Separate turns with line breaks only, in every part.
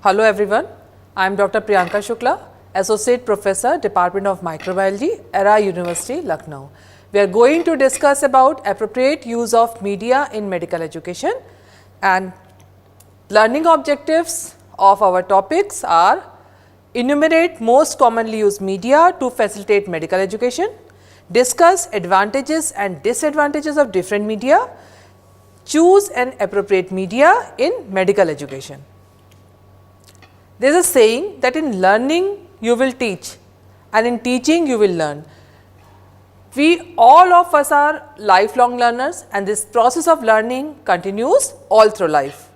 Hello everyone, I am Dr. Priyanka Shukla, Associate Professor, Department of Microbiology, Era University, Lucknow. We are going to discuss about appropriate use of media in medical education, and learning objectives of our topics are: enumerate most commonly used media to facilitate medical education, discuss advantages and disadvantages of different media, choose an appropriate media in medical education. There is a saying that in learning you will teach and in teaching you will learn. We all of us are lifelong learners, and this process of learning continues all through life.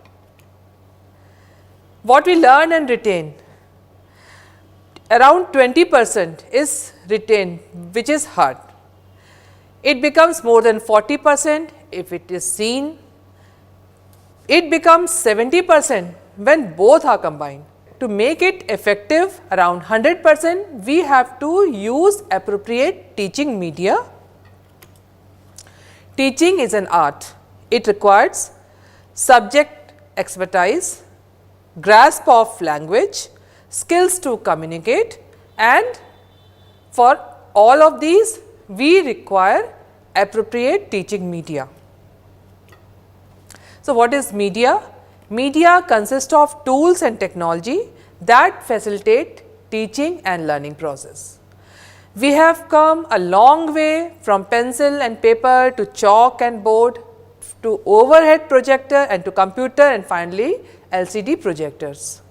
What we learn and retain, around 20% is retained, which is heard. It becomes more than 40% if it is seen. It becomes 70% when both are combined. To make it effective around 100%, we have to use appropriate teaching media. Teaching is an art. It requires subject expertise, grasp of language, skills to communicate, and for all of these we require appropriate teaching media. So, what is media? Media consists of tools and technology that facilitate teaching and learning process. We have come a long way from pencil and paper to chalk and board to overhead projector and to computer and finally LCD projectors.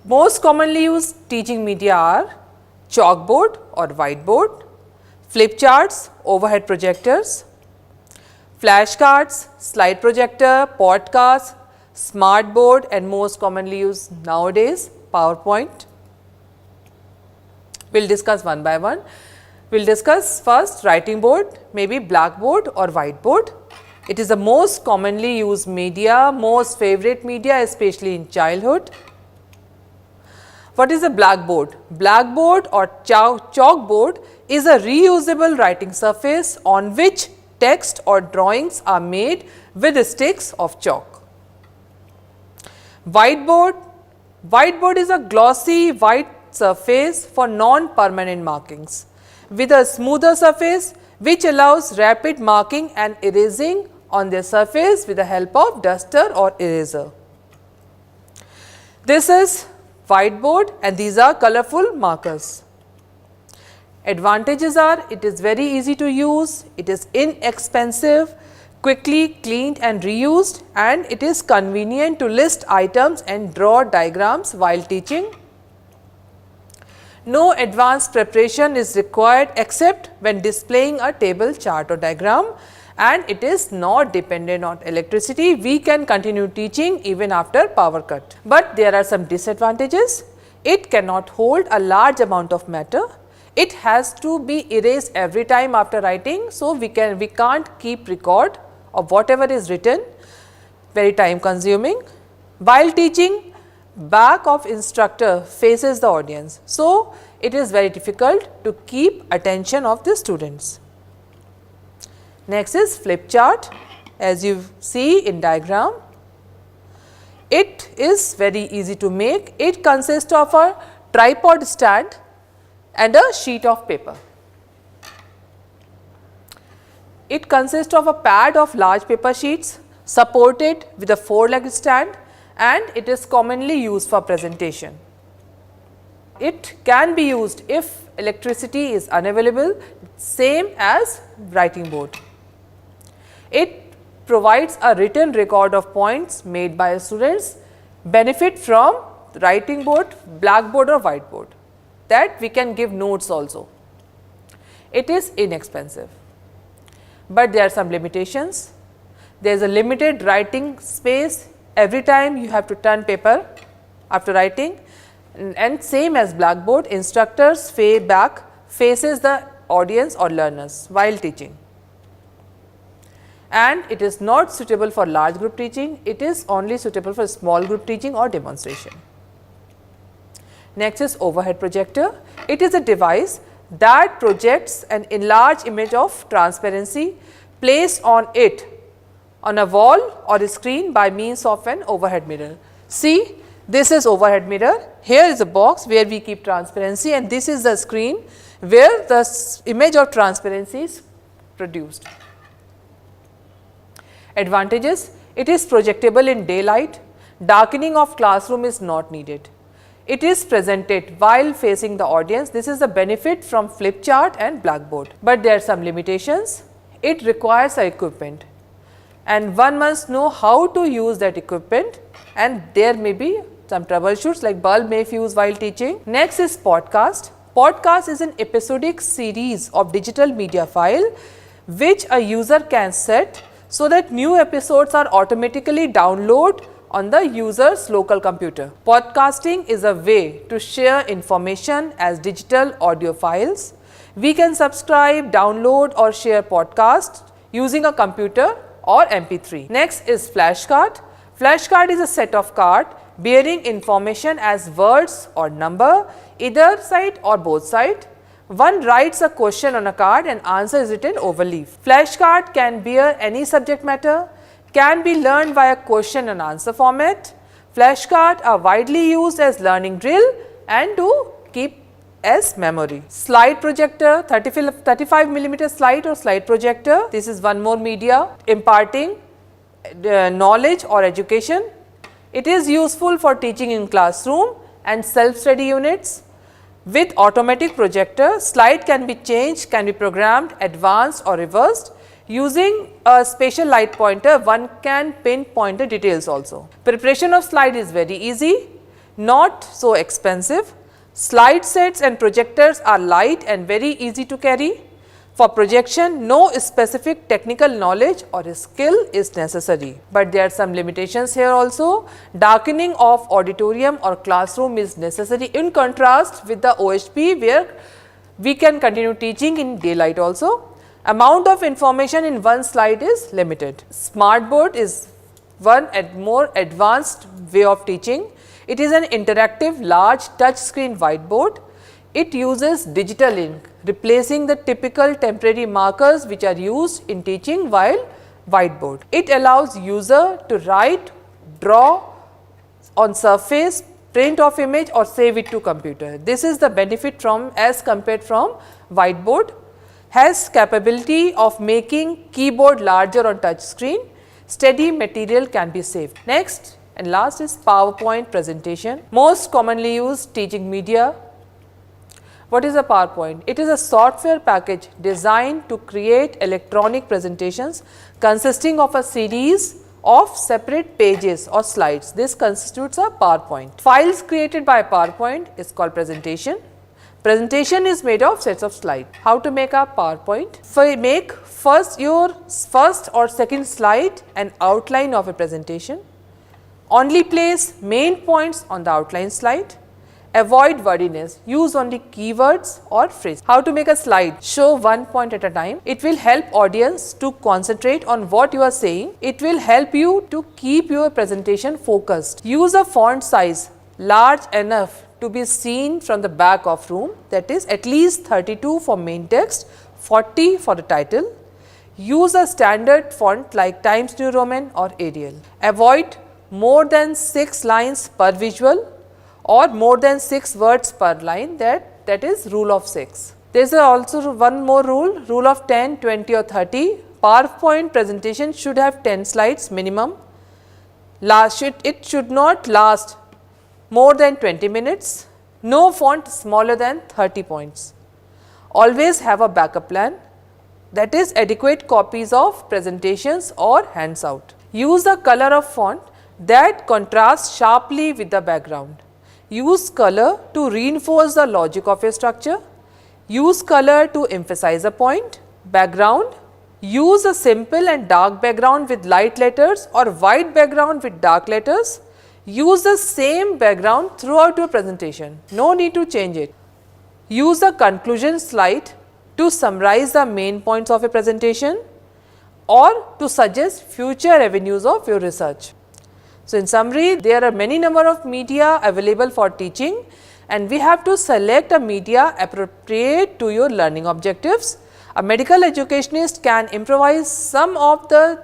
Most commonly used teaching media are chalkboard or whiteboard, flip charts, overhead projectors, flashcards, slide projector, podcast, smart board, and most commonly used nowadays PowerPoint. We will discuss one by one. We will discuss first writing board, maybe blackboard or whiteboard. It is the most commonly used media, most favorite media, especially in childhood. What is a blackboard? Blackboard or chalkboard is a reusable writing surface on which text or drawings are made with sticks of chalk. Whiteboard is a glossy white surface for non-permanent markings with a smoother surface which allows rapid marking and erasing on their surface with the help of duster or eraser. This is whiteboard and these are colorful markers. Advantages are: it is very easy to use, it is inexpensive, quickly cleaned and reused, and it is convenient to list items and draw diagrams while teaching. No advanced preparation is required except when displaying a table, chart or diagram, and it is not dependent on electricity. We can continue teaching even after power cut. But there are some disadvantages. It cannot hold a large amount of matter. It has to be erased every time after writing, so we can't keep record of whatever is written, very time consuming. While teaching, back of instructor faces the audience, so it is very difficult to keep attention of the students. Next is flip chart, as you see in diagram. It is very easy to make. It consists of a tripod stand and a sheet of paper. It consists of a pad of large paper sheets supported with a 4-legged stand, and it is commonly used for presentation. It can be used if electricity is unavailable, same as writing board. It provides a written record of points made by students, benefit from writing board, blackboard or whiteboard, that we can give notes also. It is inexpensive, but there are some limitations. There is a limited writing space. Every time you have to turn paper after writing, and same as blackboard, instructors back faces the audience or learners while teaching. And it is not suitable for large group teaching, it is only suitable for small group teaching or demonstration. Next is overhead projector. It is a device that projects an enlarged image of transparency placed on it on a wall or a screen by means of an overhead mirror. See, this is overhead mirror, here is a box where we keep transparency, and this is the screen where the image of transparency is produced. Advantages: it is projectable in daylight, darkening of classroom is not needed. It is presented while facing the audience. This is the benefit from flip chart and blackboard, but there are some limitations. It requires equipment, and one must know how to use that equipment, and there may be some troubleshoots like bulb may fuse while teaching. Next is podcast. Podcast is an episodic series of digital media file which a user can set so that new episodes are automatically downloaded on the user's local computer. Podcasting is a way to share information as digital audio files. We can subscribe, download or share podcasts using a computer or MP3. Next is flashcard. Flashcard is a set of cards bearing information as words or number, either side or both side. One writes a question on a card and answer is written over leaf. Flashcard can bear any subject matter, can be learned via question and answer format. Flashcards are widely used as learning drill and to keep as memory. Slide projector, 35 millimeter slide or slide projector. This is one more media imparting knowledge or education. It is useful for teaching in classroom and self-study units. With automatic projector, slide can be changed, can be programmed, advanced or reversed. Using a spatial light pointer, one can pinpoint the details also. Preparation of slide is very easy, not so expensive. Slide sets and projectors are light and very easy to carry. For projection, no specific technical knowledge or skill is necessary, but there are some limitations here also. Darkening of auditorium or classroom is necessary in contrast with the OHP where we can continue teaching in daylight also. Amount of information in one slide is limited. Smartboard is one more advanced way of teaching. It is an interactive large touch screen whiteboard. It uses digital ink, replacing the typical temporary markers which are used in teaching while whiteboard. It allows user to write, draw on surface, print off image or save it to computer. This is the benefit from as compared from whiteboard. Has capability of making keyboard larger on touch screen. Steady material can be saved. Next and last is PowerPoint presentation. Most commonly used teaching media. What is a PowerPoint? It is a software package designed to create electronic presentations consisting of a series of separate pages or slides. This constitutes a PowerPoint. Files created by PowerPoint is called presentation. Presentation is made of sets of slides. How to make a PowerPoint? Make first your first or second slide an outline of a presentation. Only place main points on the outline slide. Avoid wordiness. Use only keywords or phrases. How to make a slide? Show one point at a time. It will help audience to concentrate on what you are saying. It will help you to keep your presentation focused. Use a font size large enough to be seen from the back of room, that is at least 32 for main text, 40 for the title. Use a standard font like Times New Roman or Arial. Avoid more than 6 lines per visual or more than 6 words per line, that is rule of 6. There is also one more rule of 10, 20 or 30. PowerPoint presentation should have 10 slides minimum. It should not last more than 20 minutes. No font smaller than 30 points. Always have a backup plan, that is adequate copies of presentations or hands out. Use a color of font that contrasts sharply with the background. Use color to reinforce the logic of a structure. Use color to emphasize a point. Background. Use a simple and dark background with light letters or white background with dark letters. Use the same background throughout your presentation. No need to change it. Use a conclusion slide to summarize the main points of a presentation or to suggest future avenues of your research. So, in summary, there are many number of media available for teaching and we have to select a media appropriate to your learning objectives. A medical educationist can improvise some of the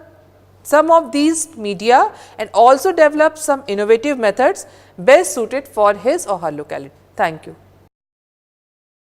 some of these media and also develop some innovative methods best suited for his or her locality. Thank you.